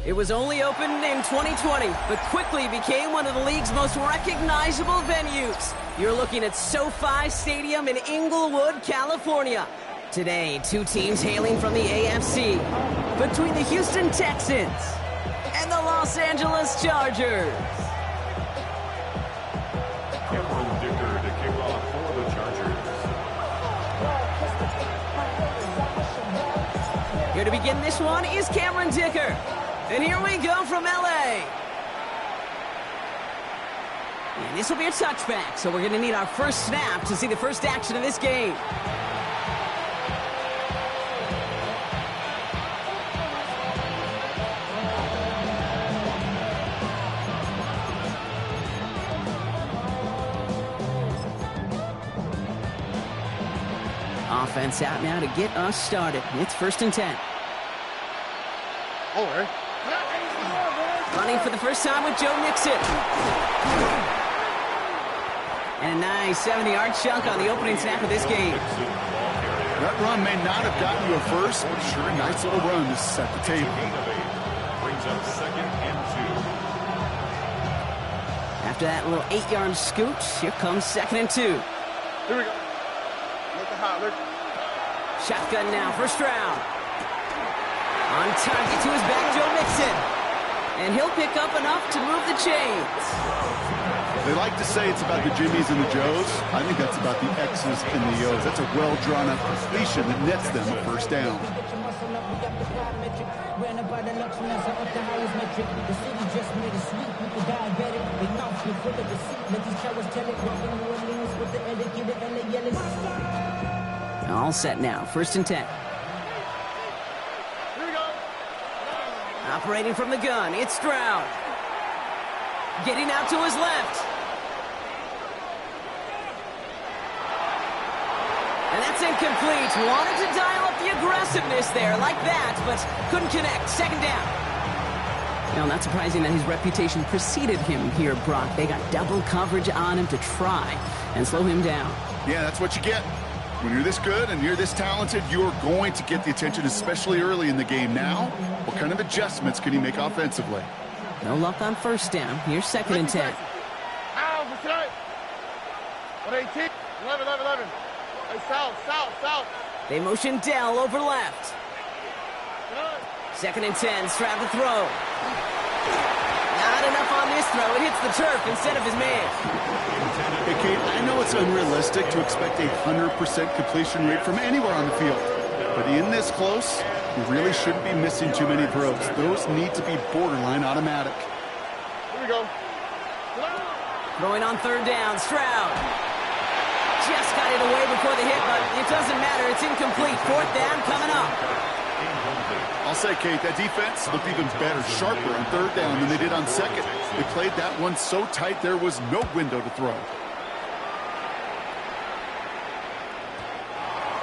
It was only opened in 2020, but quickly became one of the league's most recognizable venues. You're looking at SoFi Stadium in Inglewood, California. Today, two teams hailing from the AFC, between the Houston Texans and the Los Angeles Chargers. Cameron Dicker to kick off for the Chargers. Here to begin this one is Cameron Dicker. And here we go from LA. And this will be a touchback, so we're going to need our first snap to see the first action of this game. Offense out now to get us started. It's 1st and 10. All right. Running for the first time with Joe Mixon. And a nice 70-yard chunk on the opening snap of this game. That run may not have gotten you a first, but sure a nice little run to set the table. Brings up 2nd and 2. After that little 8-yard scoot, here comes 2nd and 2. Here we go. Look at how, look. Shotgun now, first round. On target to his back, Joe Mixon. And he'll pick up enough to move the chains. They like to say it's about the Jimmies and the Joes. I think that's about the X's and the O's. That's a well-drawn-up completion that nets them a first down. All set now, 1st and 10. Operating from the gun, it's Stroud. Getting out to his left. And that's incomplete. Wanted to dial up the aggressiveness there like that, but couldn't connect. 2nd down. Now, not surprising that his reputation preceded him here, Brock. They got double coverage on him to try and slow him down. Yeah, that's what you get. When you're this good and you're this talented, you're going to get the attention, especially early in the game. Now, what kind of adjustments can he make offensively? No luck on 1st down. Here's 2nd and 10. 118. 11. Hey, south. They motion Dell over left. 2nd and 10. Stroud to throw. Not enough on this throw. It hits the turf instead of his man. Hey, Kate, I know it's unrealistic to expect a 100% completion rate from anywhere on the field. But in this close, you really shouldn't be missing too many throws. Those need to be borderline automatic. Here we go. Throwing on 3rd down. Stroud. Just got it away before the hit, but it doesn't matter. It's incomplete. 4th down coming up. I'll say, Kate, that defense looked even better, sharper on 3rd down than they did on 2nd. They played that one so tight there was no window to throw.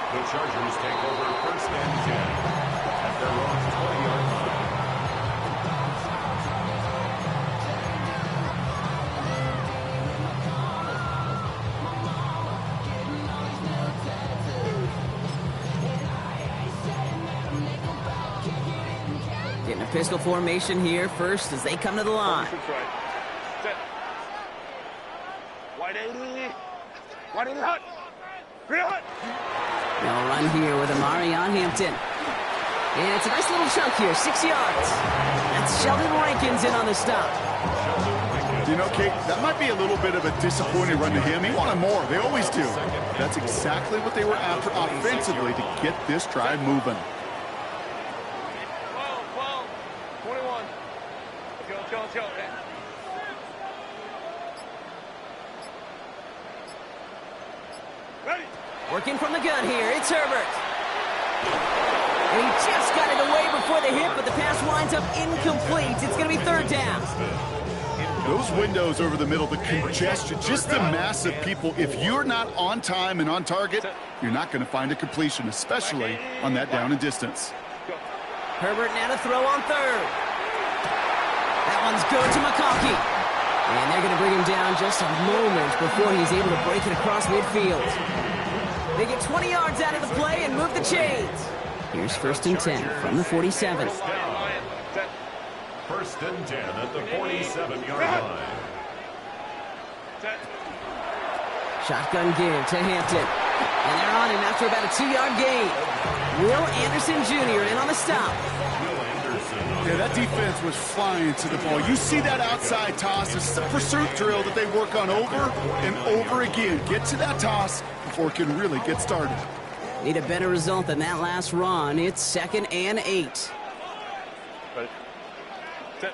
The Chargers take over 1st and 10 at their own 20-yard line. Getting a pistol formation here first as they come to the line. They'll run here with Amarion Hampton. And it's a nice little chunk here, 6 yards. That's Sheldon Rankins in on the stop. You know, Kate, that might be a little bit of a disappointing run to him. He wanted more. They always do. That's exactly what they were after offensively to get this drive moving. 21. Chill. Ready. Working from the gun here, it's Herbert. And he just got it away before the hit, but the pass winds up incomplete. It's going to be 3rd down. Those windows over the middle, the congestion, just the mass of people. If you're not on time and on target, you're not going to find a completion, especially on that down and distance. Herbert now to throw on 3rd. That one's good to McConkey. And they're going to bring him down just a moment before he's able to break it across midfield. They get 20 yards out of the play and move the chains. Here's 1st and 10 from the 47. First and 10 at the 47-yard line. Set. Shotgun give to Hampton. And they're on him after about a 2-yard gain. Will Anderson Jr. in on the stop. Will Anderson. Yeah, that defense was flying to the ball. You see that outside toss. This is a pursuit drill that they work on over and over again. Get to that toss before it can really get started. Need a better result than that last run. It's 2nd and 8. Ready. Set.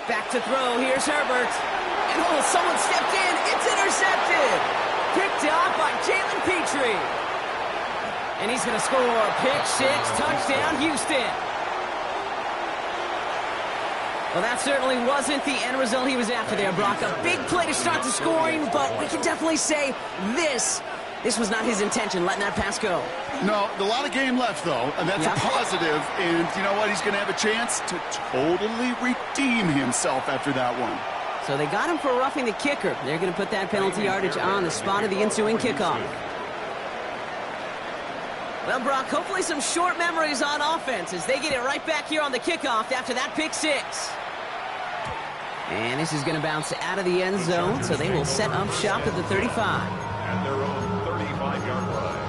Back to throw. Here's Herbert. And oh, someone stepped in. It's intercepted. Picked off by Jalen Petrie. And he's going to score. Pick 6, touchdown, Houston. Well, that certainly wasn't the end result he was after there, Brock. A big play to start the scoring, but we can definitely say this was not his intention, letting that pass go. No, a lot of game left, though, and that's a positive. And you know what? He's going to have a chance to totally redeem himself after that one. So they got him for roughing the kicker. They're going to put that penalty yardage on the spot of the ensuing kickoff. Well, Brock, hopefully some short memories on offense as they get it right back here on the kickoff after that pick 6. And this is going to bounce out of the end zone, so they will set up shop at the 35. At their own 35-yard line.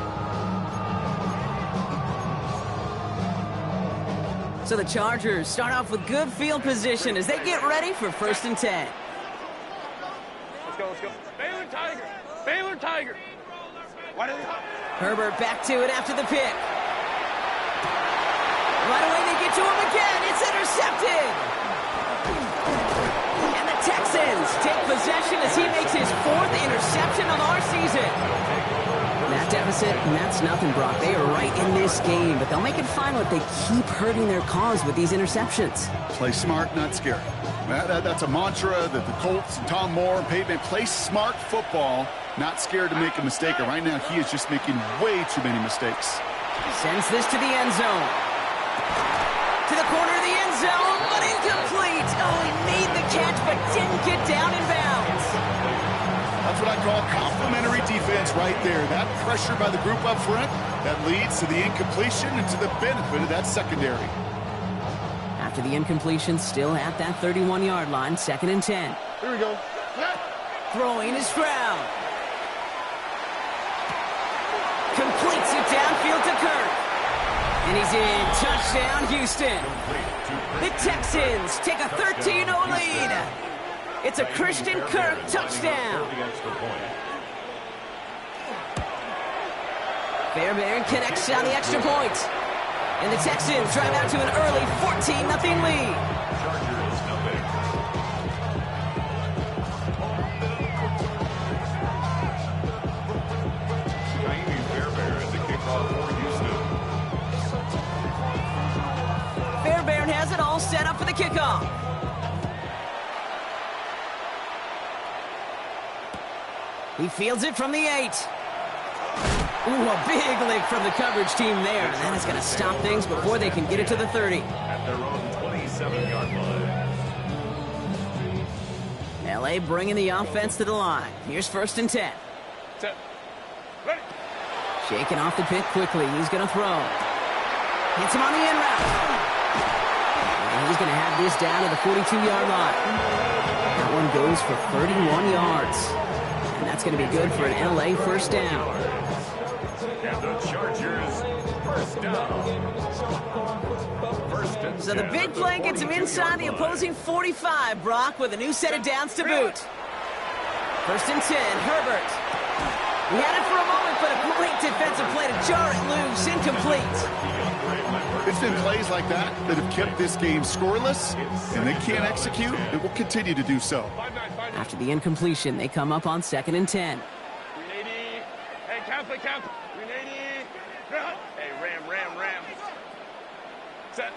So the Chargers start off with good field position as they get ready for 1st and 10. Let's go, let's go. Baylor Tiger. Baylor Tiger. Why did they... Herbert back to it after the pick. Right away they get to him again. It's intercepted. And the Texans take possession as he makes his 4th interception of our season. That deficit, and that's nothing, Brock. They are right in this game, but they'll make it final if they keep hurting their cause with these interceptions. Play smart, not scared. That's a mantra that the Colts and Tom Moore and Peyton play smart football, not scared to make a mistake. And right now, he is just making way too many mistakes. Sends this to the end zone. To the corner of the end zone, but incomplete. Oh, he made the catch, but didn't get down in bounds. That's what I call complimentary defense right there. That pressure by the group up front, that leads to the incompletion and to the benefit of that secondary. After the incompletion, still at that 31-yard line, 2nd and 10. Here we go. Throwing is Stroud. Completes it downfield to Kirk. And he's in. Touchdown, Houston. The Texans take a 13-0 lead. It's a Christian Kirk touchdown. Fairbairn connects on the extra point. And the Texans drive out to an early 14-0 lead. Chargers nothing. Jaime Fairbairn at the kickoff for Houston. Fairbairn has it all set up for the kickoff. He fields it from the 8. Ooh, a big lick from the coverage team there. And that is going to stop things before they can get it to the 30. At their own 27-yard line. L.A. bringing the offense to the line. Here's 1st and 10. Set. Ready. Shaking off the pick quickly. He's going to throw. Hits him on the in route. And he's going to have this down to the 42-yard line. That one goes for 31 yards. And that's going to be good for an L.A. first down. And the Chargers first down. First and So the 10 big at play gets him inside the 42-yard opposing 45, Brock, with a new set of downs to boot. 1st and 10, Herbert. He had it for a moment, but a great defensive play to jar it loose, incomplete. It's been plays like that that have kept this game scoreless, and they can't execute. It will continue to do so. After the incompletion, they come up on 2nd and 10. 380. Hey, count. 380. Hey, ram. Set.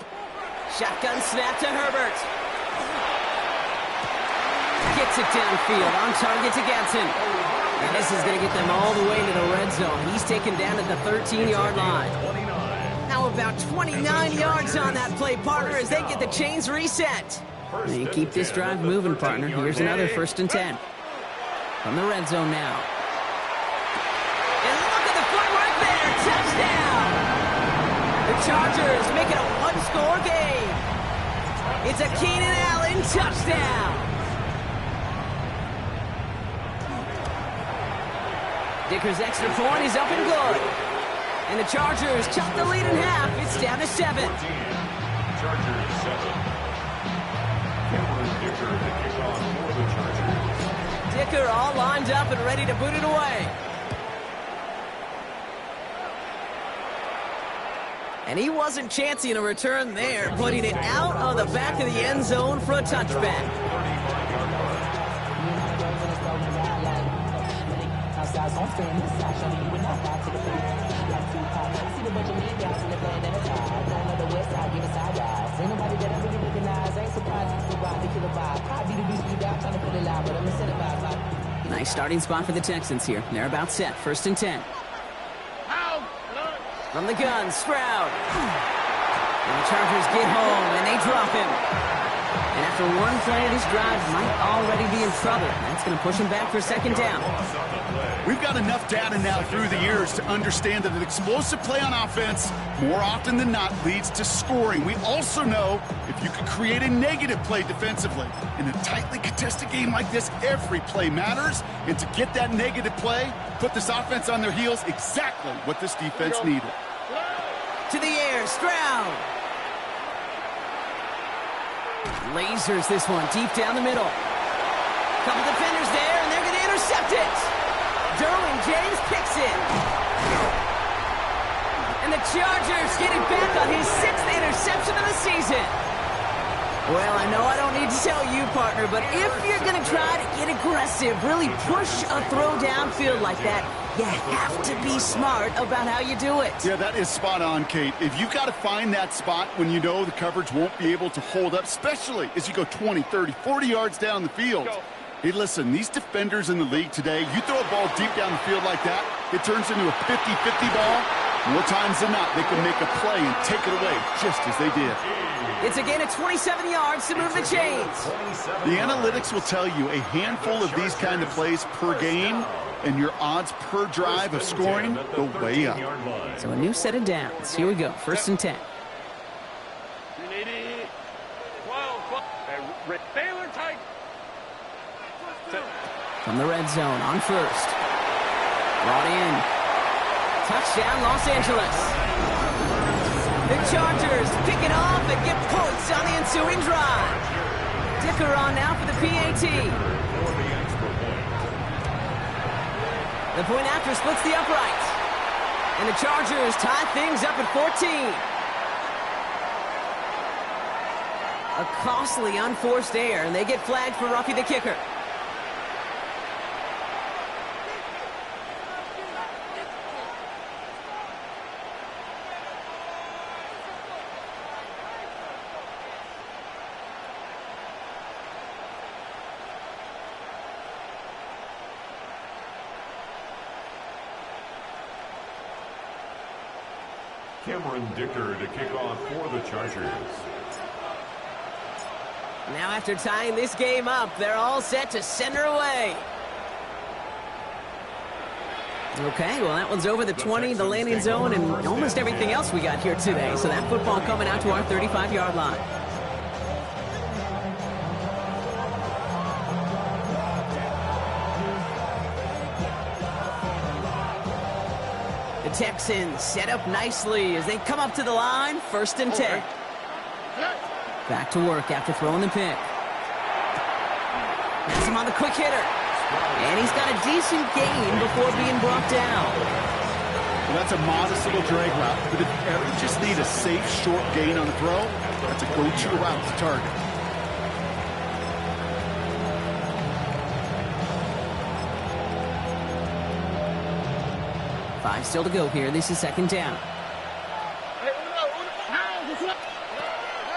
Shotgun snap to Herbert. Gets it downfield, on target to Gadsden. And this is going to get them all the way to the red zone. He's taken down at the 13-yard line. Now about 29 yards on that play, partner, as they get the chains reset. And you keep this drive moving, partner. Here's another 1st and 10. From the red zone now. And look at the footwork there. Touchdown! The Chargers make it a one-score game. It's a Keenan Allen touchdown. Dicker's extra point is up and good. And the Chargers cut the lead in half. It's down to 7. Chargers 7. Cameron Dicker to kick off for the Chargers. Dicker all lined up and ready to boot it away. And he wasn't chancing a return there, putting it out of the back of the end zone for a touchback. Nice starting spot for the Texans here. They're about set. 1st and 10. From the gun, Stroud. And the Chargers get home, and they drop him. And after one play of this drive, might already be in trouble. That's going to push him back for 2nd down. We've got enough data now through the years to understand that an explosive play on offense, more often than not, leads to scoring. We also know if you can create a negative play defensively. In a tightly contested game like this, every play matters. And to get that negative play, put this offense on their heels, exactly what this defense needed. To the air, Stroud. Lasers this one deep down the middle. Couple defenders there, and they're going to intercept it. Derwin James picks it. And the Chargers get it back on his 6th interception of the season. Well, I know I don't need to tell you, partner, but if you're going to try to get aggressive, really push a throw downfield like that, you have to be smart about how you do it. Yeah, that is spot on, Kate. If you've got to find that spot when you know the coverage won't be able to hold up, especially as you go 20, 30, 40 yards down the field. Hey, listen, these defenders in the league today, you throw a ball deep down the field like that, it turns into a 50-50 ball. More times than not, they can make a play and take it away, just as they did. It's a gain of 27 yards to move the chains. The analytics will tell you a handful of these kind of plays per game, and your odds per drive of scoring go way up. So a new set of downs. Here we go, 1st and 10. From the red zone on 1st. Brought in. Touchdown, Los Angeles. The Chargers pick it off and get points on the ensuing drive. Dicker on now for the PAT. The point after splits the upright. And the Chargers tie things up at 14. A costly unforced error, and they get flagged for roughing the kicker. Cameron Dicker to kick off for the Chargers. Now after tying this game up, they're all set to send her away. Okay, well that one's over the 20, the landing zone, and almost everything else we got here today. So that football coming out to our 35-yard line. The Texans set up nicely as they come up to the line, 1st and 10. Back to work after throwing the pick. Has him on the quick hitter. And he's got a decent gain before being brought down. Well, that's a modest little drag route, but if you ever just need a safe, short gain on the throw, that's a go-to route to target. Five still to go here. This is 2nd down.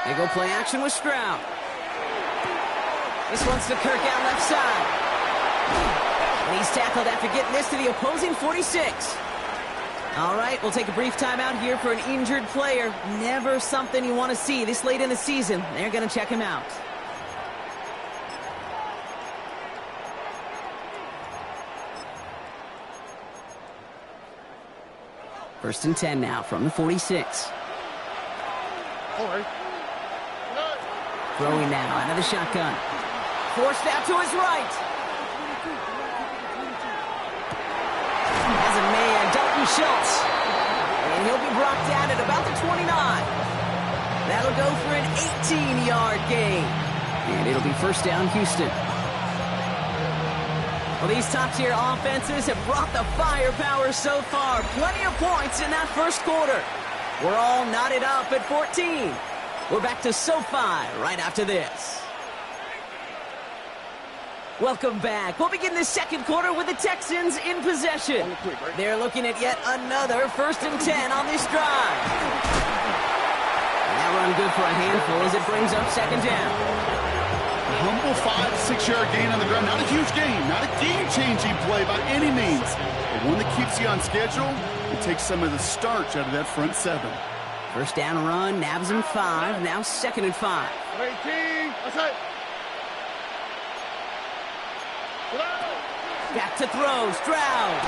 They go play action with Stroud. This one's to Kirk out left side. And he's tackled after getting this to the opposing 46. All right, we'll take a brief timeout here for an injured player. Never something you want to see this late in the season. They're going to check him out. First and 10 now from the 46. Throwing now out of the shotgun. Forced out to his right. Has a man, Dalton Schultz. And he'll be brought down at about the 29. That'll go for an 18-yard gain. And it'll be first down, Houston. Well, these top-tier offenses have brought the firepower so far. Plenty of points in that first quarter. We're all knotted up at 14. We're back to SoFi right after this. Welcome back. We'll begin the second quarter with the Texans in possession. They're looking at yet another 1st and 10 on this drive. And that run good for a handful as it brings up second down. Humble 5-6 yard gain on the ground. Not a huge gain, not a game-changing play by any means, but one that keeps you on schedule and takes some of the starch out of that front seven. First down run, nabs him 5, now 2nd and 5. 18. Outside. Back to throw, Stroud.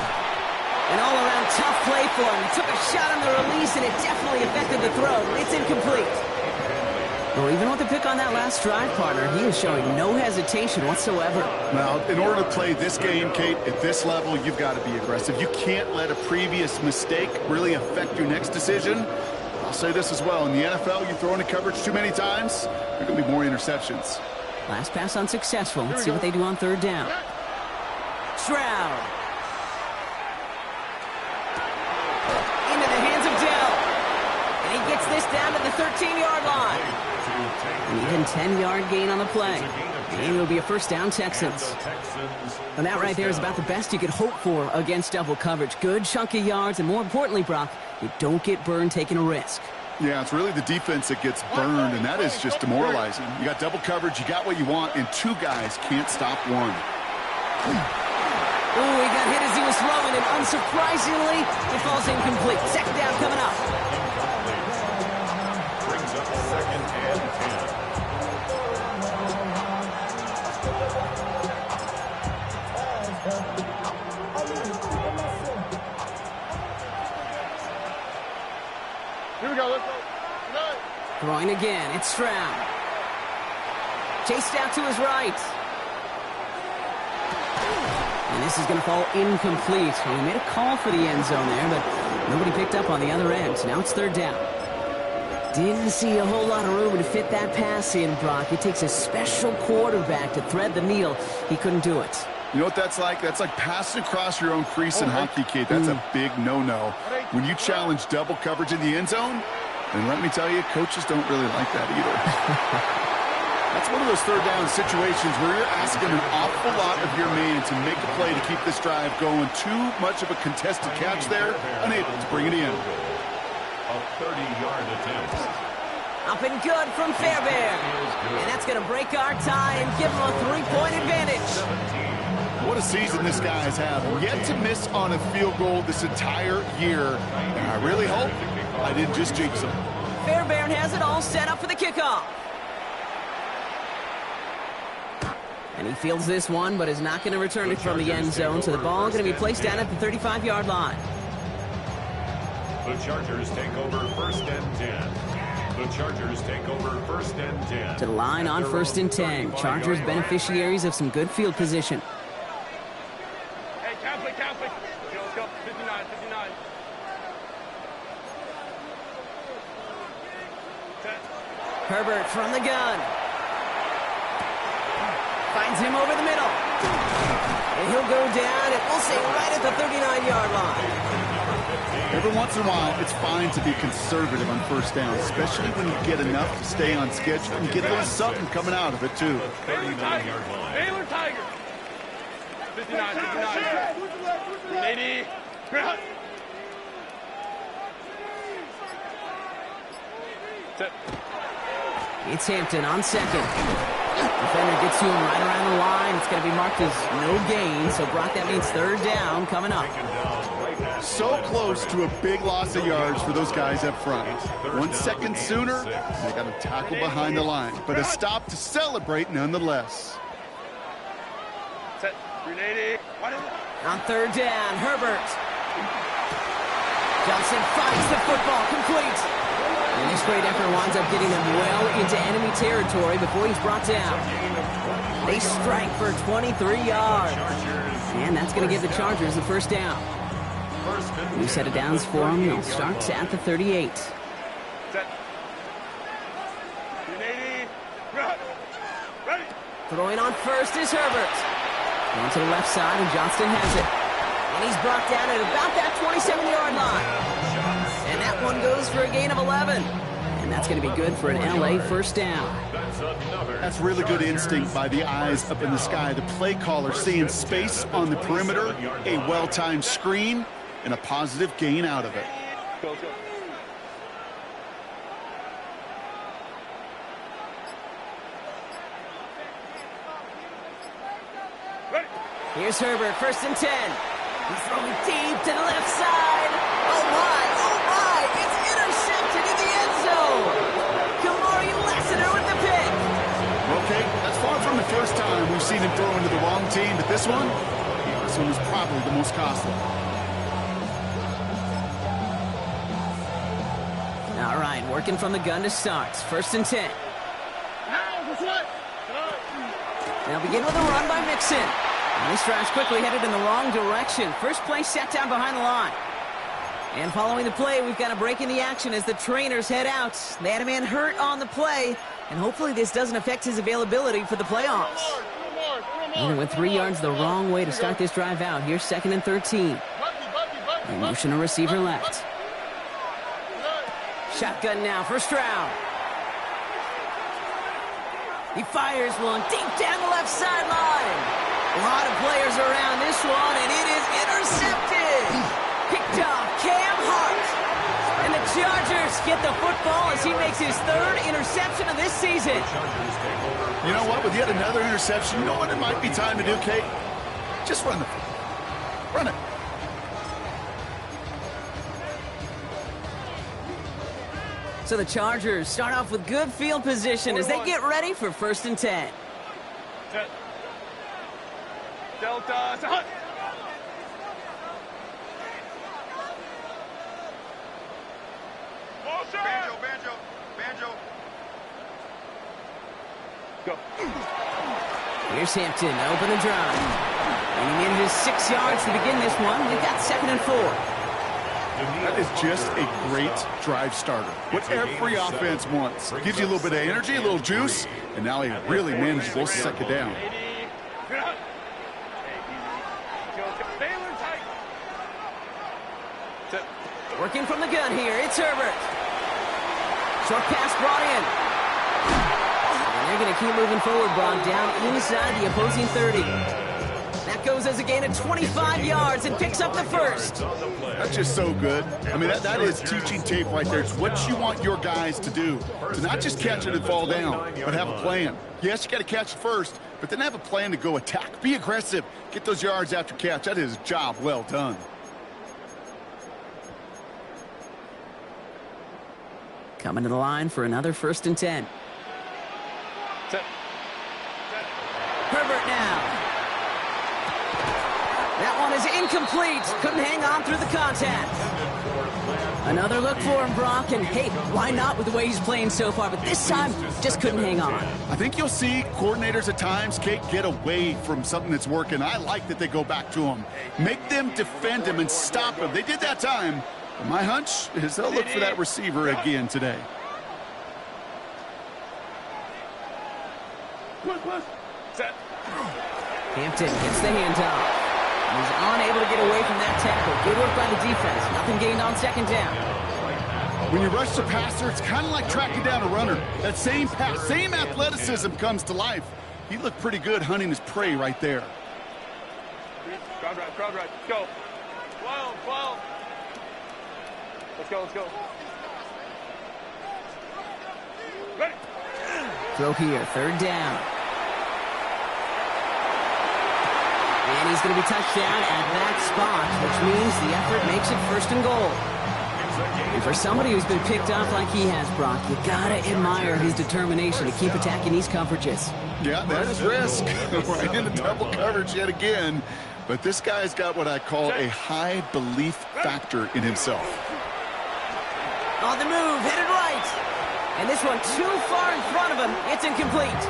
An all-around tough play for him. He took a shot on the release, and it definitely affected the throw. It's incomplete. Well, even with the pick on that last drive, partner, he was showing no hesitation whatsoever. Well, in order to play this game, Kate, at this level, you've got to be aggressive. You can't let a previous mistake really affect your next decision. I'll say this as well. In the NFL, you throw into coverage too many times, there are going to be more interceptions. Last pass unsuccessful. Let's see what they do on third down. Stroud. Into the hands of Dell. And he gets this down to the 13-yard line. An even 10-yard gain on the play. And it'll be a first down, Texans. And that right there is about the best you could hope for against double coverage. Good chunky yards, and more importantly, Brock, you don't get burned taking a risk. Yeah, it's really the defense that gets burned, and that is just demoralizing. You got double coverage, you got what you want, and two guys can't stop one. Oh, he got hit as he was throwing, and unsurprisingly, it falls incomplete. Second down coming up. Brings up 2nd and 10. Here we go. Let's go. Throwing again. It's Stroud. Chased out to his right. And this is going to fall incomplete. Well, he made a call for the end zone there, but nobody picked up on the other end. So now it's third down. Didn't see a whole lot of room to fit that pass in, Brock. It takes a special quarterback to thread the needle. He couldn't do it. You know what that's like? That's like passing across your own crease in hockey, Kate. That's a big no-no. When you challenge double coverage in the end zone, and let me tell you, coaches don't really like that either. That's one of those third down situations where you're asking an awful lot of your man to make a play to keep this drive going. Too much of a contested catch there, unable to bring it in. A 30-yard attempt. Up and good from Fairbairn. And that's going to break our tie and give him a 3-point advantage. What a season this guy has had. Yet to miss on a field goal this entire year. And I really hope I didn't just jinx him. Fairbairn has it all set up for the kickoff. And he fields this one, but is not going to return it from the end zone. So the ball going to be placed down at the 35-yard line. The Chargers take over 1st and 10. The Chargers take over 1st and 10. To the line on 1st and 10. Chargers beneficiaries of some good field position. Hey, Catholic. Let's go. 59. Herbert from the gun. Finds him over the middle. And he'll go down, and we'll say right at the 39-yard line. Every once in a while, it's fine to be conservative on first down, especially when you get enough to stay on schedule and get a little something coming out of it, too. Baylor Tiger. 59. 80. It's Hampton on second. Defender gets to him right around the line. It's going to be marked as no gain. So, Brock, that means third down coming up. So close to a big loss of yards for those guys up front. 1 second sooner, they got a tackle behind the line. But a stop to celebrate nonetheless. Set. 380. On third down, Herbert. Johnson finds the football, complete. And this great effort winds up getting him well into enemy territory before he's brought down. They strike for 23 yards. And that's going to give the Chargers the first down. New set of downs for them. They'll start at the 38. Set. 180. Ready. Throwing on first is Herbert. Going to the left side, and Johnston has it. And he's brought down at about that 27-yard line. And that one goes for a gain of 11. And that's going to be good for an LA first down. That's really good instinct by the eyes up in the sky. The play caller seeing space on the perimeter, a well-timed screen, and a positive gain out of it. Go, go. Ready. Here's Herbert, first and 10. He's throwing deep to the left side. Oh my, it's intercepted in the end zone. Kamari Lassiter with the pick. Okay, that's far from the first time we've seen him throw into the wrong team, but this one was probably the most costly. All right, working from the gun to start. First and 10. They'll begin with a run by Mixon. And this drive's quickly headed in the wrong direction. First play set down behind the line. And following the play, we've got a break in the action as the trainers head out. They had a man hurt on the play, and hopefully this doesn't affect his availability for the playoffs. And they went 3 yards the wrong way to start this drive out. Here's second and 13. They motion a receiver left. Shotgun now, first round. He fires one deep down the left sideline. A lot of players around this one, and it is intercepted. Picked off Cam Hart. And the Chargers get the football as he makes his third interception of this season. You know what? With yet another interception, you know what it might be time to do, Kate? Just run the football. Run it. So the Chargers start off with good field position as they get ready for first and 10. Set. Delta. Set. Banjo. Go. Here's Hampton, open the drive. And he manages 6 yards to begin this one. They've got second and 4. That is just a great drive starter. What every offense wants. Gives you a little bit of energy, a little juice, and now a really manageable second down. Working from the gun here, it's Herbert. Short pass brought in. And they're going to keep moving forward, brought down inside the opposing 30. That goes as a gain of 25 yards and picks up the first. That's just so good. I mean, that is teaching tape right there. It's what you want your guys to do. To not just catch it and fall down, but have a plan. Yes, you got to catch it first, but then have a plan to go attack. Be aggressive. Get those yards after catch. That is a job well done. Coming to the line for another first and 10. Set. Herbert now. That one is incomplete. Couldn't hang on through the contact. Another look for him, Brock. And hey, why not with the way he's playing so far? But this time, just couldn't hang on. I think you'll see coordinators at times, Kate, get away from something that's working. I like that they go back to him. Make them defend him and stop him. They did that time. And my hunch is they'll look for that receiver again today. Set. Hampton gets the handoff. He's unable to get away from that tackle. Good work by the defense. Nothing gained on second down. When you rush the passer, it's kind of like tracking down a runner. That same pass, same athleticism comes to life. He looked pretty good hunting his prey right there. Crowd right. Go. 12. Let's go. Ready. Throw here, third down. And he's going to be touched down at that spot, which means the effort makes it first and goal. And for somebody who's been picked off like he has, Brock, you got to admire his determination to keep attacking these coverages. Yeah, that is risk. Right into double coverage yet again. But this guy's got what I call a high belief factor in himself. On the move, headed right. And this one too far in front of him. It's incomplete.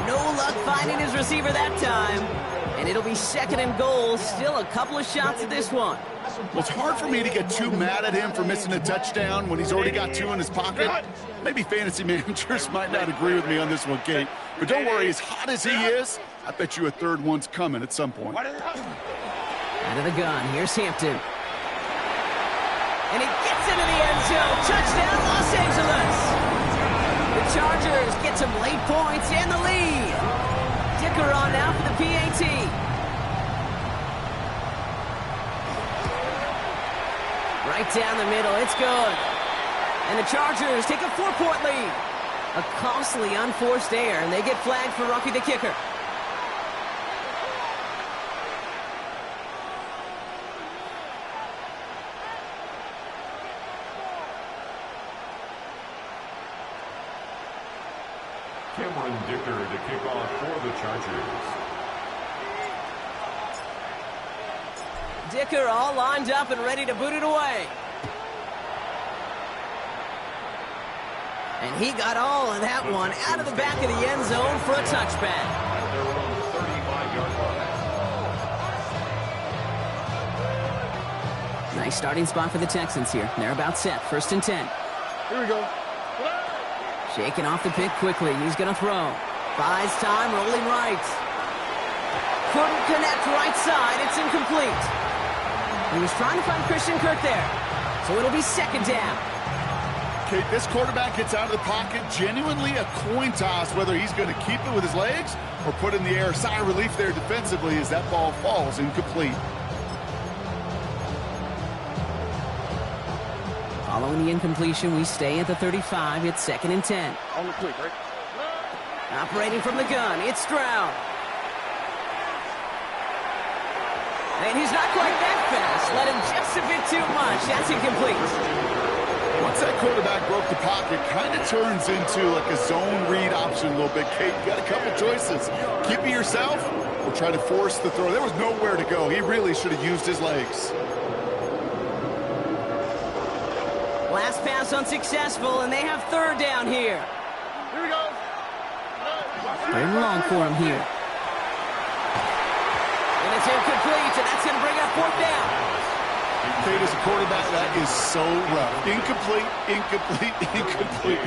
No luck finding his receiver that time. And it'll be 2nd and goal. Still a couple of shots at this one. Well, it's hard for me to get too mad at him for missing a touchdown when he's already got 2 in his pocket. Maybe fantasy managers might not agree with me on this one, Kate. But don't worry, as hot as he is, I bet you a 3rd one's coming at some point. Out of the gun, here's Hampton. And he gets into the end zone. Touchdown, Los Angeles. The Chargers get some late points and the lead. Dicker on now for the PAT. Right down the middle, it's good. And the Chargers take a 4-point lead. A costly unforced error, and they get flagged for Rumpy the kicker. Cameron Dicker to kick off for the Chargers. Dicker all lined up and ready to boot it away. And he got all of that one out of the back of the end zone for a touchback. At their own 35-yard line. Nice starting spot for the Texans here. They're about set. 1st and 10. Here we go. Shaking off the pick quickly. He's going to throw. Buys time, rolling right. Couldn't connect right side. It's incomplete. He was trying to find Christian Kirk there. So it'll be 2nd down. Kate, this quarterback gets out of the pocket, genuinely a coin toss whether he's going to keep it with his legs or put in the air. Sigh of relief there defensively as that ball falls incomplete. Following the incompletion, we stay at the 35. It's 2nd and 10. On the quick, right? Operating from the gun, it's Stroud. And he's not quite that fast. Let him just a bit too much. That's incomplete. Once that quarterback broke the pocket, kind of turns into like a zone read option a little bit. Kate, you got a couple choices. Keep it yourself or try to force the throw. There was nowhere to go. He really should have used his legs. Last pass unsuccessful, and they have 3rd down here. Here we go. Very long for him here. And it's incomplete, and that's going to bring up 4th down. Kate, as a quarterback, that is so rough. Incomplete, incomplete, incomplete.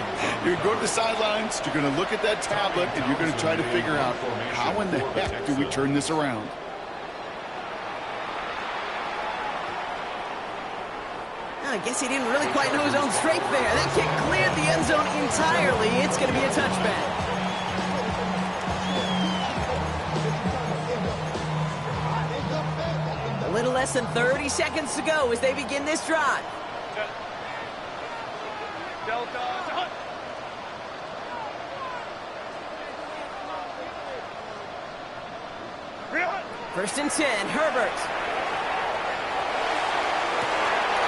You're going to go to the sidelines, you're going to look at that tablet, and you're going to try to figure out how in the heck do we turn this around. I guess he didn't really quite know his own strength there. That kick cleared the end zone entirely. It's going to be a touchback. A little less than 30 seconds to go as they begin this drive. Delta. 1st and 10, Herbert.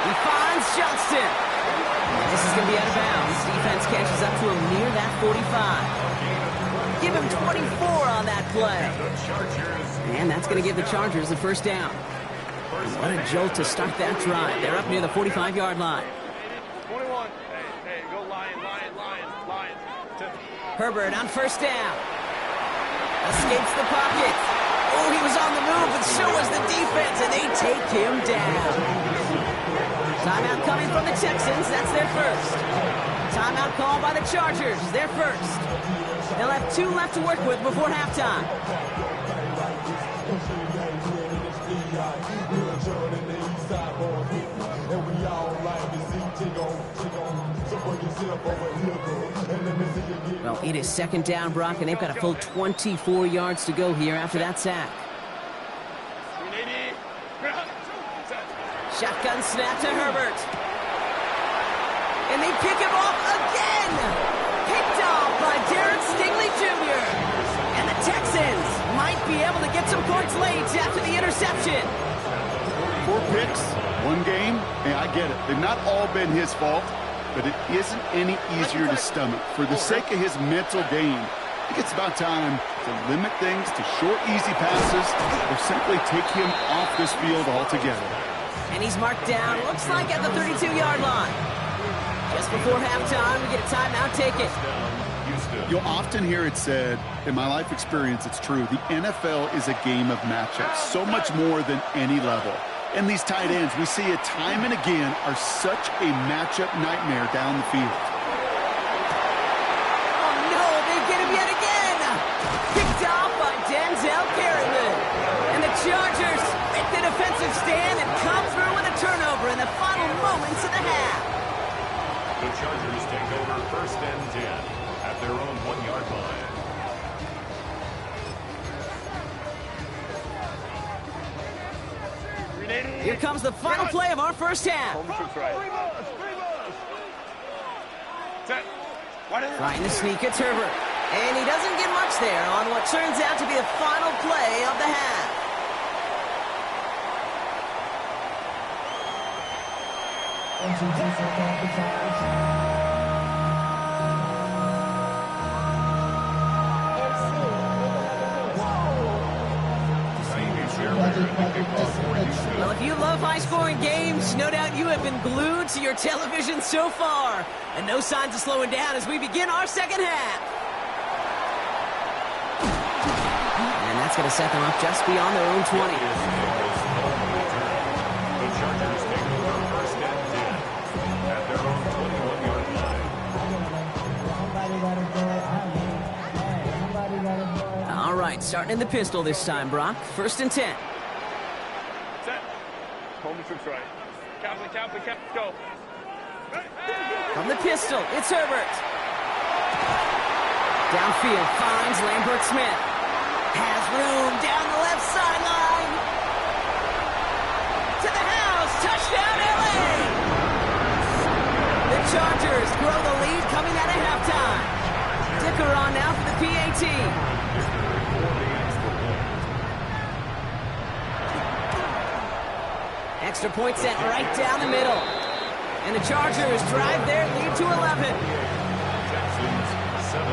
He finds Johnston. This is going to be out of bounds. Defense catches up to him near that 45. Give him 24 on that play. And that's going to give the Chargers the 1st down. What a jolt to start that drive. They're up near the 45-yard line. 21. Hey, go Lion. Herbert on 1st down. Escapes the pocket. Oh, he was on the move, but so was the defense, and they take him down. Timeout coming from the Texans. That's their 1st. Timeout called by the Chargers. Their 1st. They'll have 2 left to work with before halftime. Well, it is 2nd down, Brock, and they've got a full 24 yards to go here after that sack. Shotgun snap to Herbert. And they pick him off again. Picked off by Derek Stingley Jr. And the Texans might be able to get some points late after the interception. 4 picks, 1 game. Hey, I get it. They've not all been his fault, but it isn't any easier to stomach. For the sake of his mental game, I think it's about time to limit things to short, easy passes or simply take him off this field altogether. And he's marked down, looks like at the 32-yard line. Just before halftime, we get a timeout. Take it. Houston. You'll often hear it said, in my life experience, it's true, the NFL is a game of matchups, so much more than any level. And these tight ends, we see it time and again, are such a matchup nightmare down the field. Oh, no, they get him yet again. Picked off by Denzel Perryman. And the Chargers make the defensive stand and come through with a turnover in the final moments of the half. The Chargers take over 1st and 10 at their own 1-yard line. Here comes the final play of our first half. Trying to sneak, it's Herbert. And he doesn't get much there on what turns out to be the final play of the half. Well, if you love high-scoring games, no doubt you have been glued to your television so far. And no signs of slowing down as we begin our second half. And that's going to set them up just beyond their own 20. The Chargers take over 1st and 10 at their own 21-yard line. All right, starting in the pistol this time, Brock. 1st and 10. Set. Coleman trips right. Kaplan, go. From the pistol, it's Herbert. Downfield finds Lambert Smith. Has room down the left sideline. To the house, touchdown LA! The Chargers grow the lead coming out of halftime. Dicker on now for the PAT. Extra point set right down the middle. And the Chargers drive their lead to 11. Texans 17.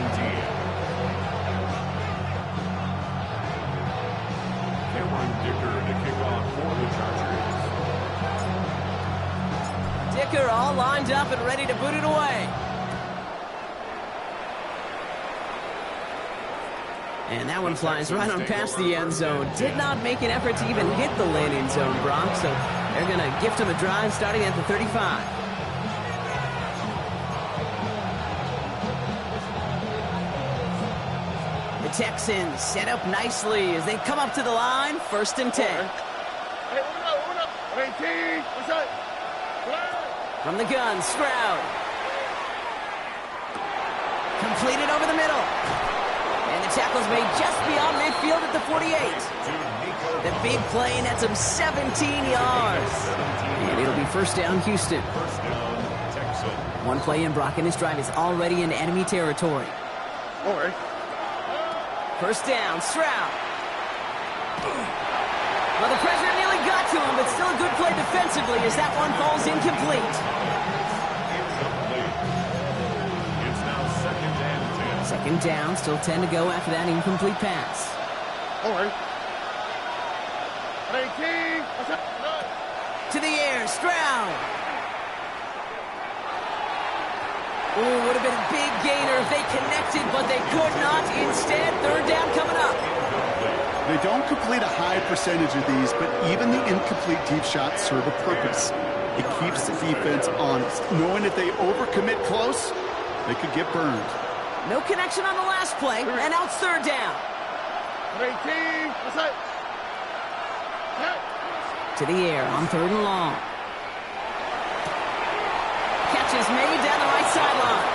Cameron Dicker to kick off for the Chargers. Dicker all lined up and ready to boot it away. And that one flies right on past the end zone. Did not make an effort to even hit the landing zone, Brock. So they're going to gift him a drive starting at the 35. The Texans set up nicely as they come up to the line. 1st and 10. Hey, open up. 18. What's up? From the gun, Stroud. Completed over the middle. And the tackle's made just beyond midfield at the 48. The big play nets him 17 yards. And it'll be 1st down, Houston. 1st down, Texans. One play in, Brock, and his drive is already in enemy territory. All right. 1st down, Stroud. Well, the pressure nearly got to him, but still a good play defensively as that one falls incomplete. It's now 2nd and 10. 2nd down, still 10 to go after that incomplete pass. All right. 18. What's up? To the air, Stroud. Oh, would have been a big gainer if they connected, but they could not. Instead, 3rd down coming up. They don't complete a high percentage of these, but even the incomplete deep shots serve a purpose. It keeps the defense honest, knowing if they overcommit close, they could get burned. No connection on the last play, and now it's 3rd down. 18. What's up? To the air on 3rd and long. Catch is made down the right sideline.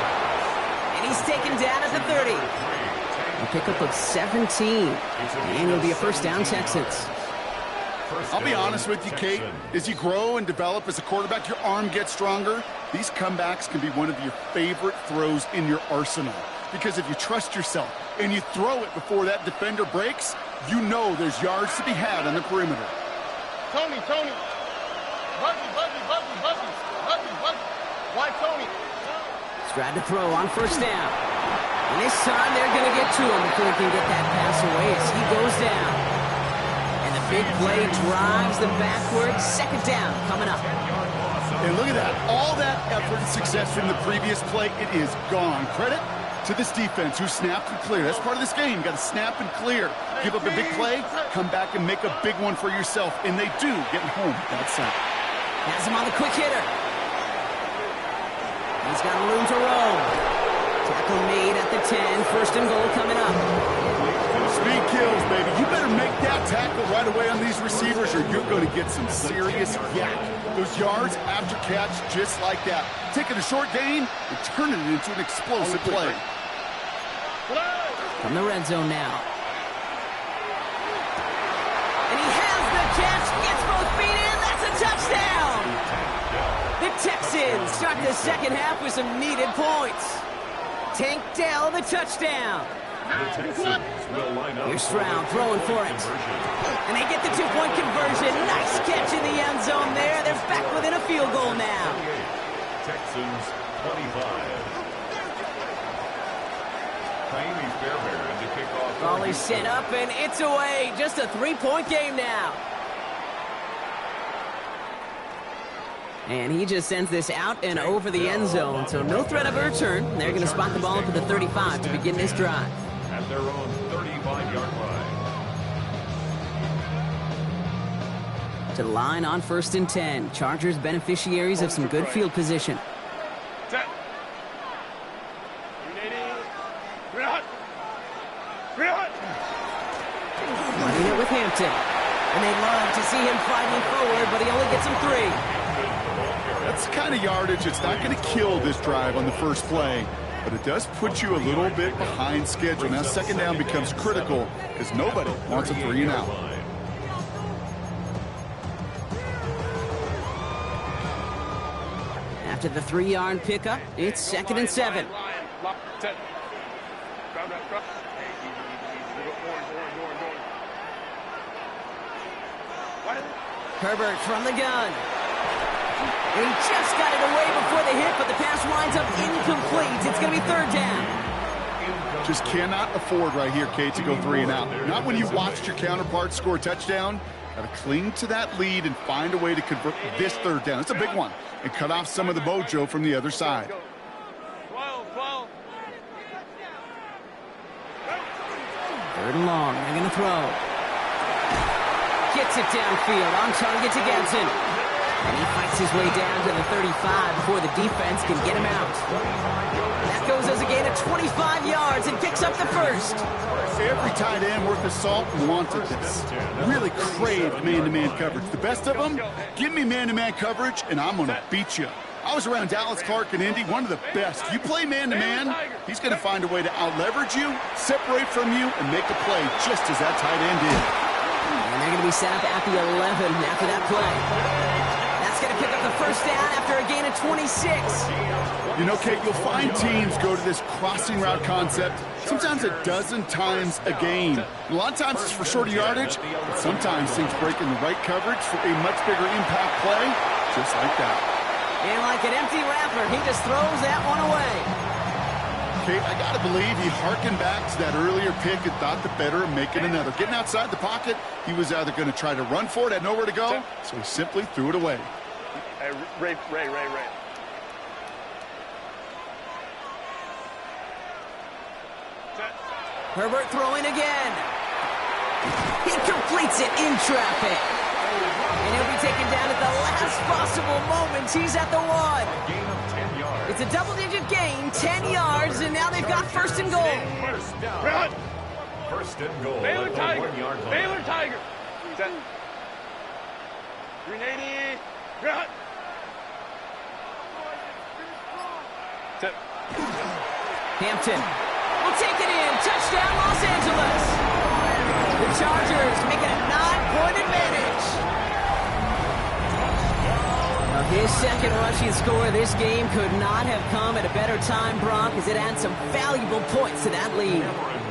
And he's taken down at the 30. A pickup of 17. And it'll be a 1st down, Texans. I'll be honest with you, Kate. As you grow and develop as a quarterback, your arm gets stronger. These comebacks can be one of your favorite throws in your arsenal. Because if you trust yourself and you throw it before that defender breaks, you know there's yards to be had on the perimeter. Tony. Buggy. Why Tony? Stroud to throw on 1st down. And this time they're going to get to him before he can get that pass away as he goes down. And the big play drives them backwards. 2nd down coming up. And look at that. All that effort and success from the previous play, it is gone. Credit to this defense who snapped and cleared. That's part of this game. You got to snap and clear. Give up a big play, come back and make a big one for yourself. And they do, getting home that sack. Has him on the quick hitter. He's got room to roam. Tackle made at the 10. First and goal coming up. Speed kills, baby. You better make that tackle right away on these receivers or you're going to get some serious yak. Those yards after catch just like that. Taking a short gain and turning it into an explosive play. From the red zone now. And he has the catch. Gets both feet in. That's a touchdown. The Texans start the second half with some needed points. Tank Dell, the touchdown. Here's Stroud throwing for it. And they get the two-point conversion. Nice catch in the end zone there. They're back within a field goal now. Texans 25. Jaime Fairbairn to kick off. Ball is set up and it's away. Just a three-point game now. And he just sends this out and over the end zone, so no threat of a return. They're going to spot the ball up at the 35 to begin this drive. At their own 35-yard line. To the line on 1st and 10. Chargers beneficiaries of some good field position. Set. Running it with Hampton. And they love to see him fighting forward, but he only gets him 3. That's the kind of yardage. It's not going to kill this drive on the first play, but it does put you a little bit behind schedule. Now second down becomes critical because nobody wants a 3 and out. After the 3-yard pickup, it's 2nd and 7. Herbert from the gun. And he just got it away before the hit, but the pass winds up incomplete. It's going to be 3rd down. Just cannot afford right here, Kate, to go 3 and out. Not when you watched your counterpart score a touchdown. Got to cling to that lead and find a way to convert this 3rd down. It's a big one. And cut off some of the mojo from the other side. 3rd and long. They're going to throw. Gets it downfield. On target to Ganson. And he fights his way down to the 35 before the defense can get him out. That goes as a gain of 25 yards and picks up the first. Every tight end worth his salt wanted this. Really craved man-to-man coverage. The best of them, give me man-to-man coverage and I'm going to beat you. I was around Dallas Clark and Indy, one of the best. You play man-to-man, he's going to find a way to out-leverage you, separate from you, and make a play just as that tight end did. And they're going to be set up at the 11 after that play. That's going to pick up the first down after a gain of 26. You know, Kate, you'll find teams go to this crossing route concept sometimes a dozen times a game. A lot of times it's for shorter yardage, but sometimes things break in the right coverage for a much bigger impact play, just like that. And like an empty wrapper, he just throws that one away. Kate, I got to believe he harkened back to that earlier pick and thought the better of making another. Getting outside the pocket, he was either going to try to run for it, had nowhere to go, so he simply threw it away. Hey, Ray. Herbert throwing again. He completes it in traffic. And he'll be taken down at the last possible moment. He's at the 1. Gain of 10 yards. It's a double-digit gain, 10 yards, and now they've got 1st and goal. First and goal. Baylor at the Tiger. 1-yard line. Baylor Tiger. Set. 380. Run. Set. Hampton will take it in. Touchdown, Los Angeles. The Chargers make it a 9-point advantage. Now his second rushing score of this game could not have come at a better time, Brock, as it adds some valuable points to that lead.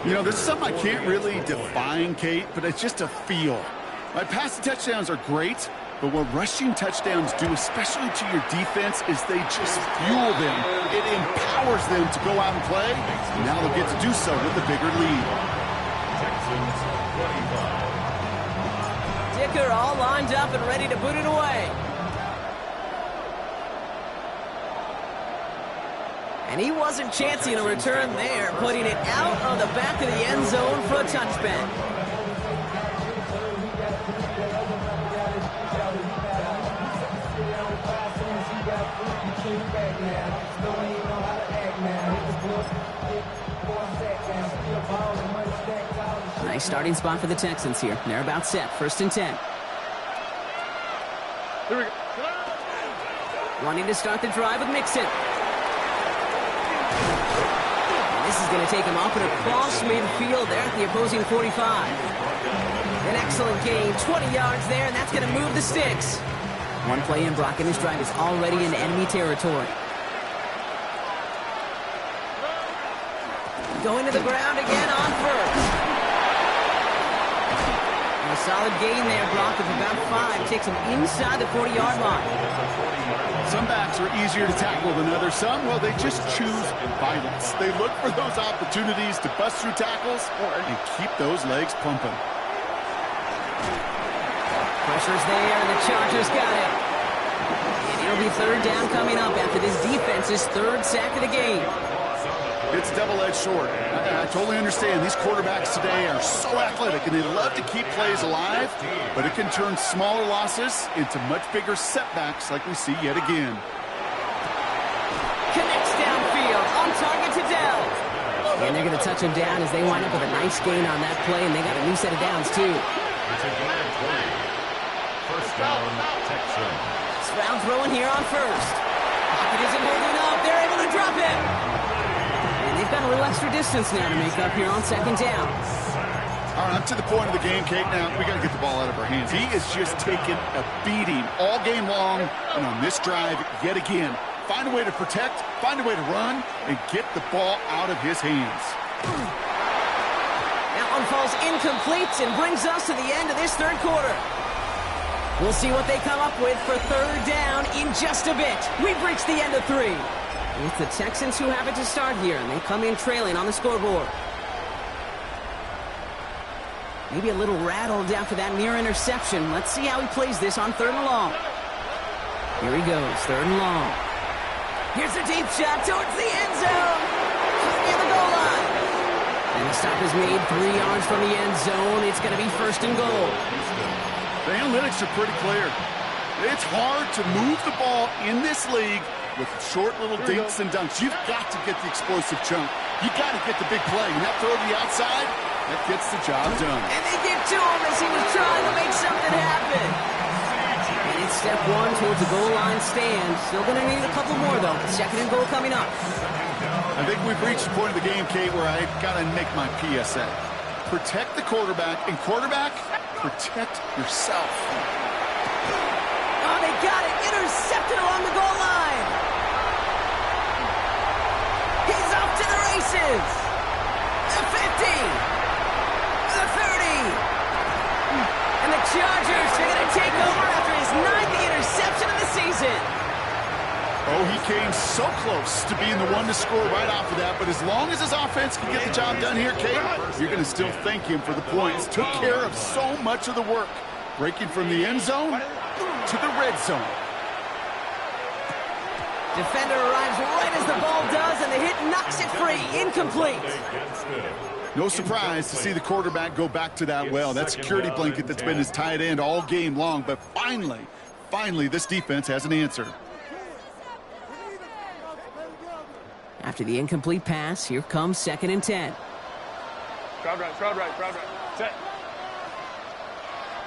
You know, there's something I can't really define, Kate, but it's just a feel. My passing touchdowns are great, but what rushing touchdowns do, especially to your defense, is they just fuel them. It empowers them to go out and play, and now they'll get to do so with a bigger lead. Texans 25. Dicker all lined up and ready to boot it away. And he wasn't chancing a return there, putting it out of the back of the end zone for a touchback. Nice starting spot for the Texans here. They're about set. 1st and 10. Here we go. Wanting to start the drive with Mixon. And this is going to take him up and across midfield there at the opposing 45. An excellent gain. 20 yards there, and that's going to move the sticks. One play in, Brock, and his drive is already in enemy territory. Going to the ground again on first. A solid gain there, Brock, of about 5. Takes him inside the 40-yard line. Some backs are easier to tackle than others. Some, well, they just choose violence. They look for those opportunities to bust through tackles and keep those legs pumping. Pressure's there, and the Chargers got it. And it'll be 3rd down coming up after this defense's 3rd sack of the game. It's a double-edged sword. I totally understand. These quarterbacks today are so athletic, and they love to keep plays alive, but it can turn smaller losses into much bigger setbacks like we see yet again. Connects downfield, on target to Dell. And they're going to touch him down as they wind up with a nice gain on that play, and they got a new set of downs, too. It's a good play. 1st down, Texans. Stroud throwing here on 1st. Pocket isn't holding up. They're able to drop him. They've got a little extra distance now to make up here on 2nd down. All right, up to the point of the game, Kate. Now, we got to get the ball out of our hands. He is just taking a beating all game long, and on this drive, yet again. Find a way to protect, find a way to run, and get the ball out of his hands. That one falls incomplete and brings us to the end of this 3rd quarter. We'll see what they come up with for 3rd down in just a bit. We've reached the end of 3. It's the Texans who have it to start here, and they come in trailing on the scoreboard. Maybe a little rattled after that near interception. Let's see how he plays this on 3rd and long. Here he goes, 3rd and long. Here's a deep shot towards the end zone. Near the goal line. And the stop is made 3 yards from the end zone. It's going to be 1st and goal. The analytics are pretty clear. It's hard to move the ball in this league with short little dinks and dunks. You've got to get the explosive chunk. You've got to get the big play. And that throw to the outside, that gets the job done. And they get to him as he was trying to make something happen. And it's step 1 towards the goal line stand. Still going to need a couple more, though. 2nd and goal coming up. I think we've reached the point of the game, Kate, where I've got to make my PSA. Protect the quarterback, and quarterback, protect yourself. Oh, they got it. Intercepted along the goal line. He's off to the races. The 50. The 30. And the Chargers are going to take over after his 9th interception of the season. Oh, he came so close to being the one to score right off of that, but as long as his offense can get the job done here, Kate, you're going to still thank him for the points. Took care of so much of the work, breaking from the end zone to the red zone. Defender arrives right as the ball does, and the hit knocks it free. Incomplete. No surprise to see the quarterback go back to that well. That security blanket that's been his tight end all game long, but finally, this defense has an answer. After the incomplete pass, here comes 2nd and 10. Crowd right. Set.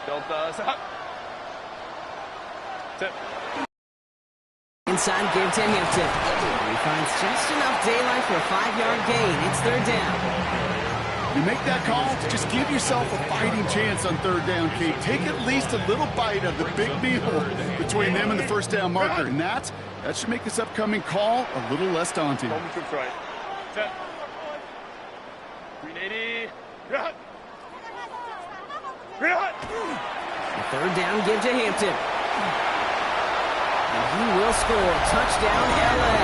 Delta, set. Set. Inside give to Hampton. And he finds just enough daylight for a 5-yard gain. It's 3rd down. You make that call, just give yourself a fighting chance on 3rd down, Kate. Take at least a little bite of the big meal between them and the 1st down marker. And that should make this upcoming call a little less daunting. Home troops right. Set. 380. Hot. 3rd down give to Hampton. And he will score. Touchdown, LA.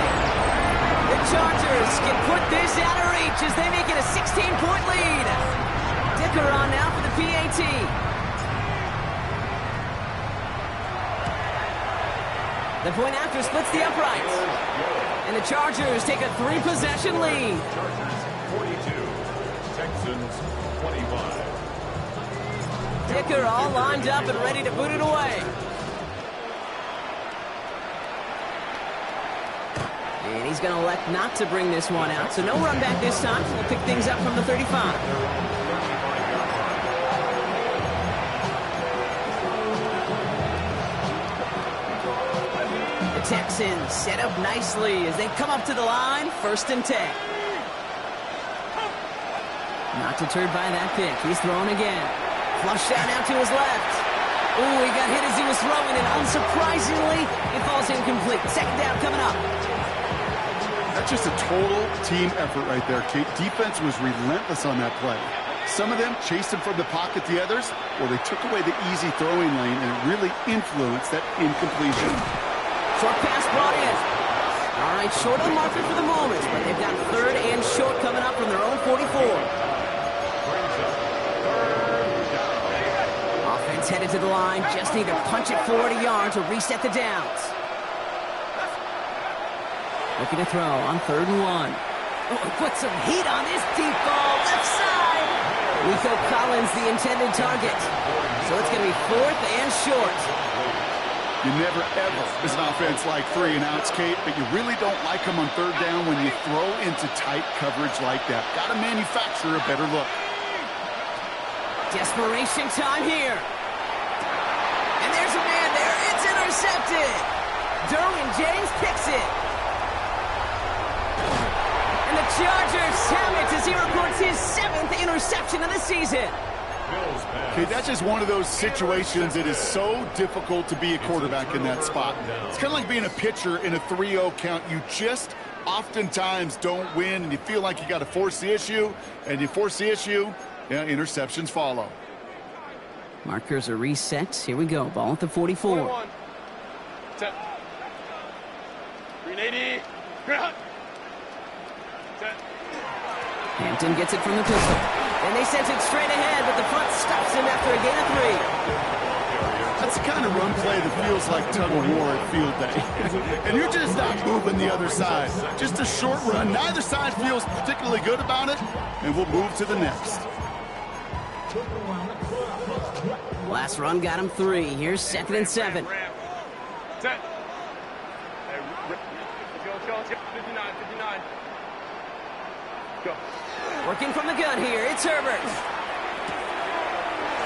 The Chargers can put this out of reach as they make it a 16-point lead. Dicker on now for the PAT. 3 The point after splits the uprights. And the Chargers take a 3-possession lead. Chargers 42, Texans 25. Dicker all lined up and ready to boot it away. And he's going to elect not to bring this one out. So no run back this time. We'll pick things up from the 35. The Texans set up nicely as they come up to the line. 1st and 10. Not deterred by that pick. He's throwing again. Flushed out now to his left. Ooh, he got hit as he was throwing, and unsurprisingly, it falls incomplete. 2nd down coming up. That's just a total team effort right there, Kate. Defense was relentless on that play. Some of them chased him from the pocket, the others, well, they took away the easy throwing lane, and it really influenced that incompletion. Short pass brought in. All right, short of the marker for the moment, but they've got 3rd and short coming up from their own 44. Offense headed to the line, just need to punch it forward a yard to reset the downs. Looking to throw on 3rd and 1. Oh, put some heat on this deep ball, left side. Rico Collins, the intended target. So it's going to be 4th and short. You never, ever as an offense like 3 and outs, Kate, but you really don't like them on 3rd down when you throw into tight coverage like that. Got to manufacture a better look. Desperation time here. And there's a man there. It's intercepted. Derwin James picks it. And the Chargers have it as he records his 7th interception of the season. Okay, that's just one of those situations that is so difficult to be a quarterback in that spot. It's kind of like being a pitcher in a 3-0 count. You just oftentimes don't win, and you feel like you got to force the issue, and you force the issue, yeah, interceptions follow. Markers are reset. Here we go. Ball at the 44. 21. Set. 380. Set. Hampton gets it from the pistol. And they sent it straight ahead, but the front stops him after a gain of 3. That's the kind of run play that feels like tug-of-war at field day. And you're just not moving the other side. Just a short run. Neither side feels particularly good about it, and we'll move to the next. Last run got him 3. Here's 2nd and 7. Set. Let's go. 59. Go. Working from the gun here, it's Herbert.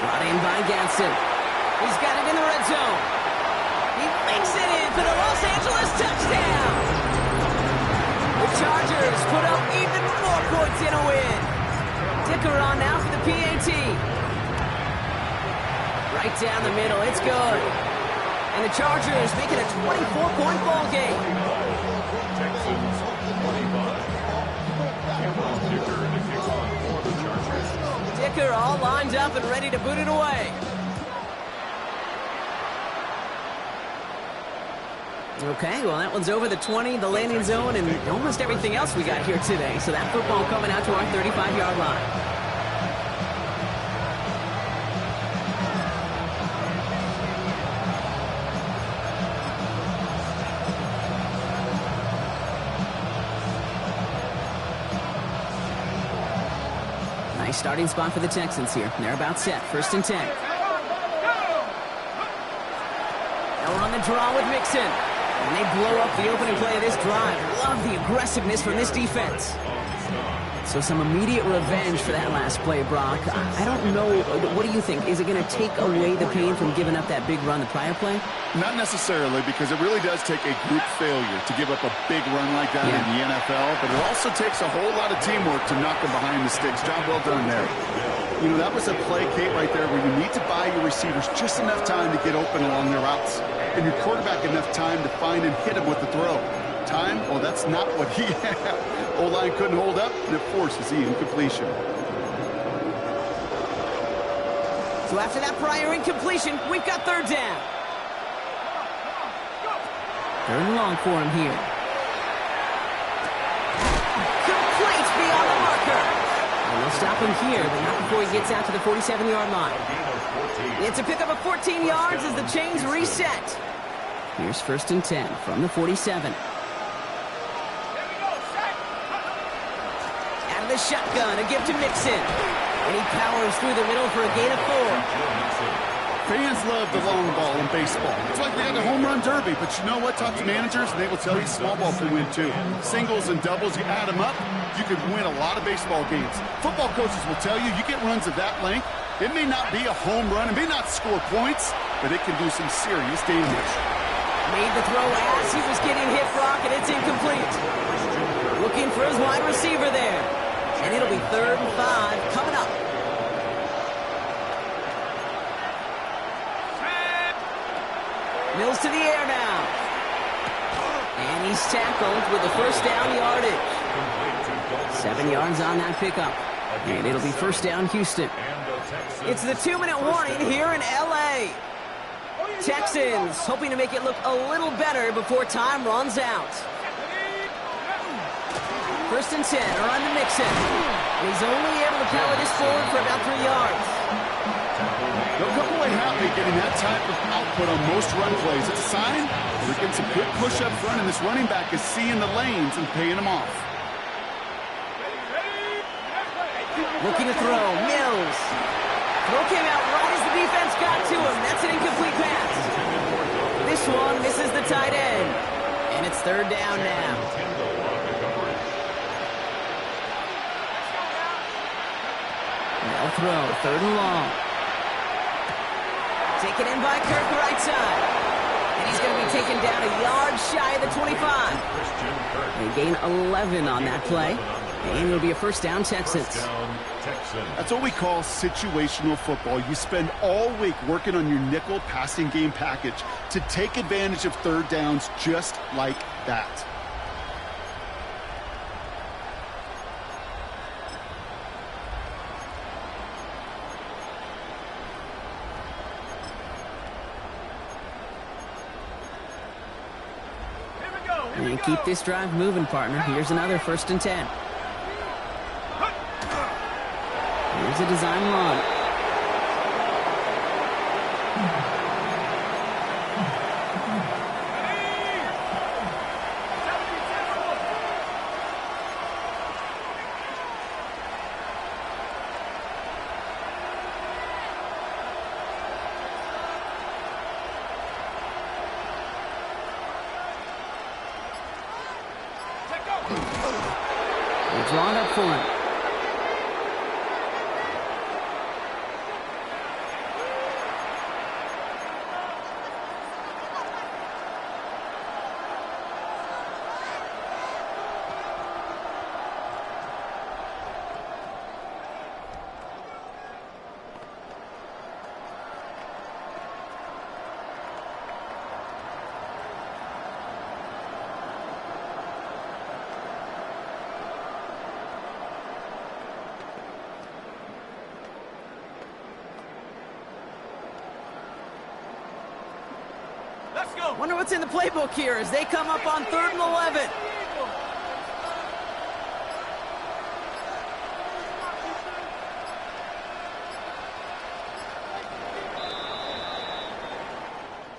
Brought in by Gadsden. He's got it in the red zone. He makes it in for the Los Angeles touchdown. The Chargers put up even more points in a win. Dicker on now for the PAT. Right down the middle, it's good. And the Chargers make it a 24-point ball game. Texans 25. Dicker all lined up and ready to boot it away. Okay, well, that one's over the 20, the landing zone, and almost everything else we got here today. So that football coming out to our 35-yard line. Nice starting spot for the Texans here. They're about set. 1st and 10. Now we're on the draw with Mixon. And they blow up the opening play of this drive. Love the aggressiveness from this defense. So some immediate revenge for that last play, Brock. I don't know. What do you think? Is it going to take away the pain from giving up that big run the prior play? Not necessarily, because it really does take a group failure to give up a big run like that in the NFL, but it also takes a whole lot of teamwork to knock them behind the sticks. Job well done there. You know, that was a play, Kate, right there where you need to buy your receivers just enough time to get open along their routes, and your quarterback enough time to find and hit him with the throw. Time? Well, that's not what he had. O-line couldn't hold up, and it forces the incompletion. So after that prior incompletion, we've got 3rd down. 3rd and long for him here. Complete beyond the marker. And they'll stop him here, but not before he gets out to the 47-yard line. It's a pickup of 14 yards as the chains reset. Here's 1st and 10 from the 47. Out of the shotgun, a gift to Mixon. And he powers through the middle for a gain of 4. Fans love the long ball in baseball. It's like they got the home run derby, but you know what? Talk to managers, and they will tell you small ball can win too. Singles and doubles, you add them up, you could win a lot of baseball games. Football coaches will tell you, you get runs of that length, it may not be a home run, it may not score points, but it can do some serious damage. Made the throw as he was getting hit, Brock, and it's incomplete. Looking for his wide receiver there. And it'll be 3rd and 5 coming up. Mills to the air now. And he's tackled with the 1st down yardage. 7 yards on that pickup. And it'll be 1st down Houston. It's the 2-minute warning here in L.A. Texans hoping to make it look a little better before time runs out. 1st and 10, run to Mixon. And he's only able to power this forward for about 3 yards. They'll come away happy getting that type of output on most run plays. It's a sign they're getting some good push up front, and this running back is seeing the lanes and paying them off. Looking to throw, Mills. Throw came out right as the defense got to him. That's an incomplete pass. This one misses the tight end. And it's 3rd down now. Now throw, 3rd and long. Taken in by Kirk right side. And he's going to be taken down a yard shy of the 25. They gain 11 on that play. And it'll be a 1st down Texans. That's what we call situational football. You spend all week working on your nickel passing game package to take advantage of 3rd downs just like that. And keep this drive moving, partner. Here's another 1st and 10. Here's a design run. They're drawn up for him. Wonder what's in the playbook here as they come up on 3rd and 11.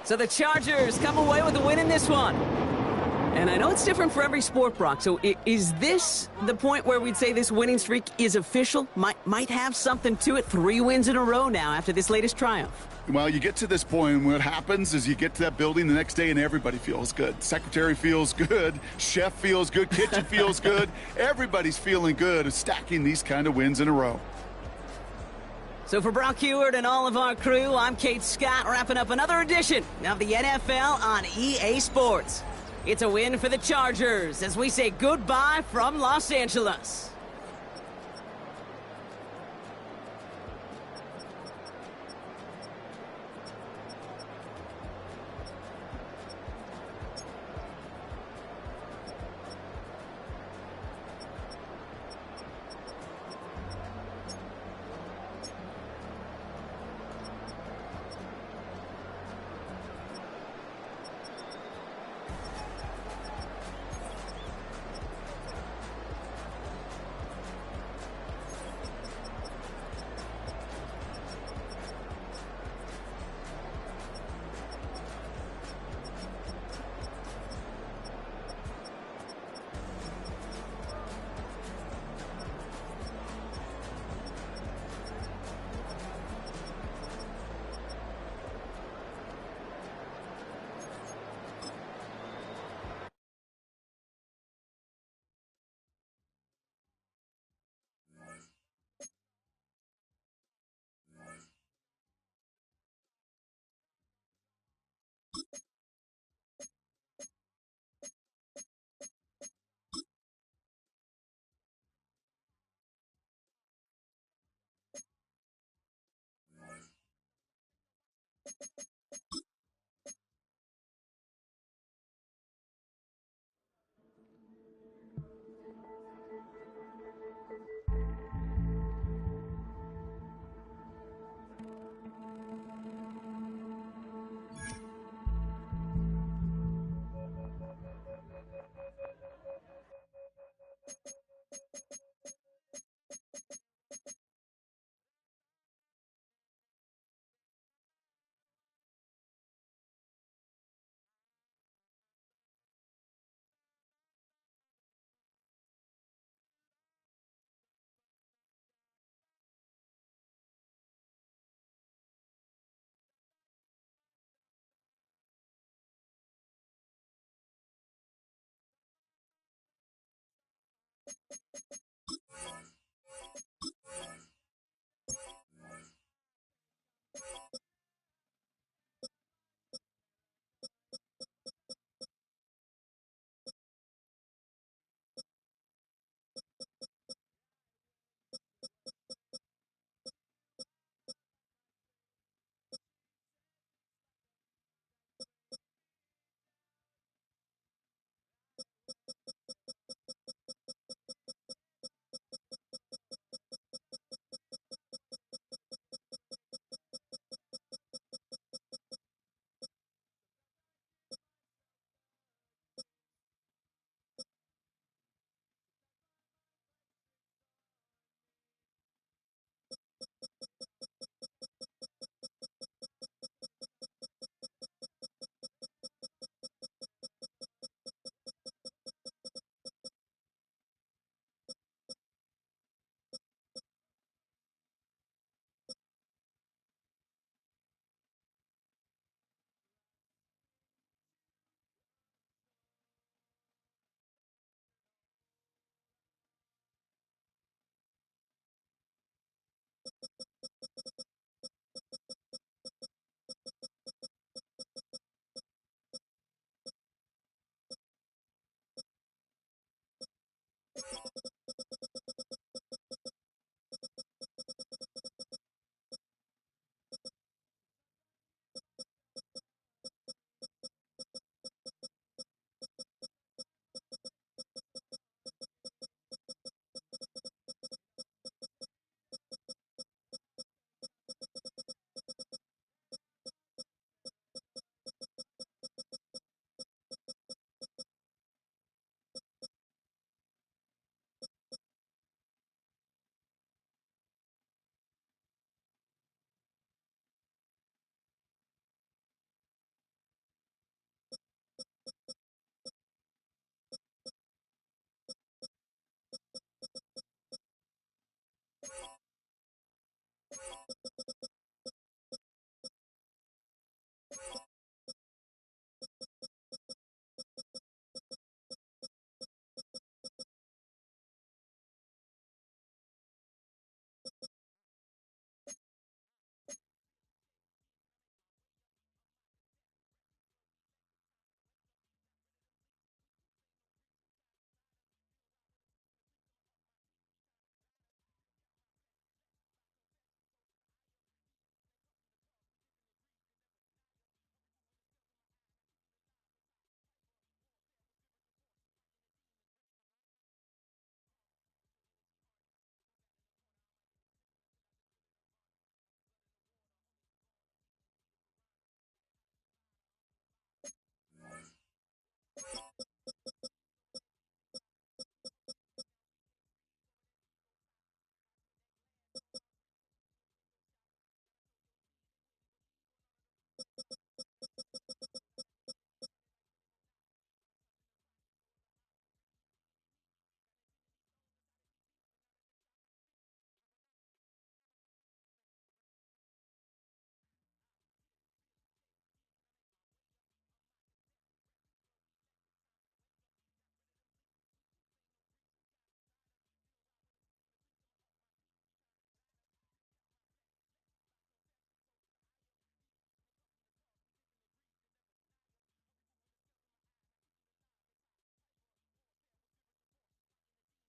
So the Chargers come away with a win in this one. And I know it's different for every sport, Brock. So is this the point where we'd say this winning streak is official? Might have something to it. 3 wins in a row now after this latest triumph. Well, you get to this point, and what happens is you get to that building the next day and everybody feels good. Secretary feels good, chef feels good, kitchen feels good. Everybody's feeling good of stacking these kind of wins in a row. So for Brock Huard and all of our crew, I'm Kate Scott, wrapping up another edition of the NFL on EA Sports. It's a win for the Chargers as we say goodbye from Los Angeles.